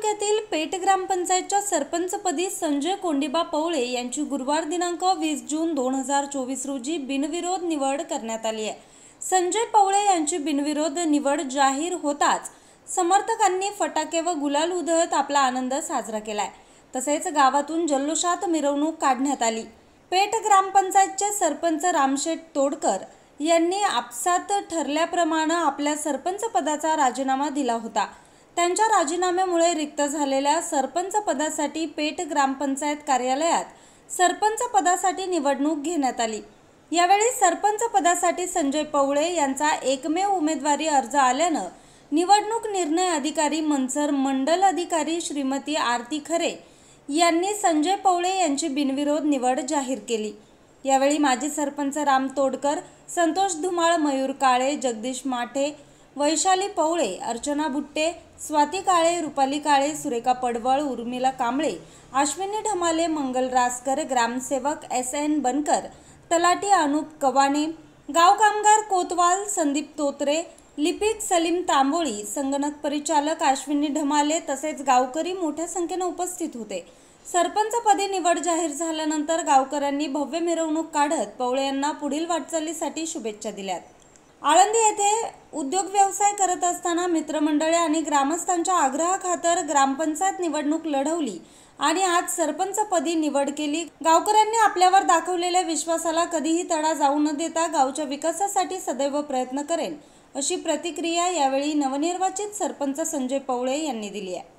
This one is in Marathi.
तालुक्यातील पेठ ग्रामपंचायतच्या सरपंचपदी संजय कोंडीबा पवळे यांची गुरुवार दिनांक 20 जून 2024 रोजी बिनविरोध निवड करण्यात आली आहे। संजय पवळे यांची बिनविरोध निवड जाहीर होताच समर्थकांनी फटाके व गुलाल उधळत आपला आनंद साजरा केलाय। तसेच गावातून जल्लोषात मिरवणूक काढण्यात आली। पेठ ग्रामपंचायतचे सरपंच रामशेठ तोडकर यांनी आपसात ठरल्याप्रमाणे आपल्या सरपंच पदाचा राजीनामा दिला होता। त्यांच्या राजीनाम्यामुळे रिक्त झालेल्या सरपंच पदासाठी पेठ ग्रामपंचायत कार्यालयात सरपंच पदासाठी निवडणूक घेण्यात आली। यावेळी सरपंच पदासाठी संजय पवळे यांचा एकमेव उमेदवारी अर्ज आल्याने निवडणूक निर्णय अधिकारी मनसर मंडल अधिकारी श्रीमती आरती खरे यांनी संजय पवळे यांची बिनविरोध निवड जाहीर केली। यावेळी माजी सरपंच राम तोडकर, संतोष धुमाळ, मयूर काळे, जगदीश माठे, वैशाली पवळे, अर्चना भुट्टे, स्वाती काळे, रुपाली काळे, सुरेखा पडवळ, उर्मिला कांबळे, अश्विनी ढमाले, मंगल रासकर, ग्रामसेवक SN बनकर, तलाठी अनुप कवाने, गाव कामगार कोतवाल संदीप तोत्रे, लिपिक सलीम तांबोळी, संगणक परिचालक अश्विनी ढमाले तसेच गावकरी मोठ्या संख्येने उपस्थित होते। सरपंचपदी निवड जाहीर झाल्यानंतर गावकऱ्यांनी भव्य मिरवणूक काढत पवळे यांना पुढील वाटचालीसाठी शुभेच्छा दिल्यात। आळंदी येथे उद्योग व्यवसाय करत असताना मित्रमंडळे आणि ग्रामस्थांच्या आग्रहाखातर ग्रामपंचायत निवडणूक लढवली आणि आज सरपंचपदी निवड केली। गावकऱ्यांनी आपल्यावर दाखवलेल्या विश्वासाला कधीही तडा जाऊ न देता गावच्या विकासासाठी सदैव प्रयत्न करेन अशी प्रतिक्रिया यावेळी नवनिर्वाचित सरपंच संजय पवळे यांनी दिली आहे।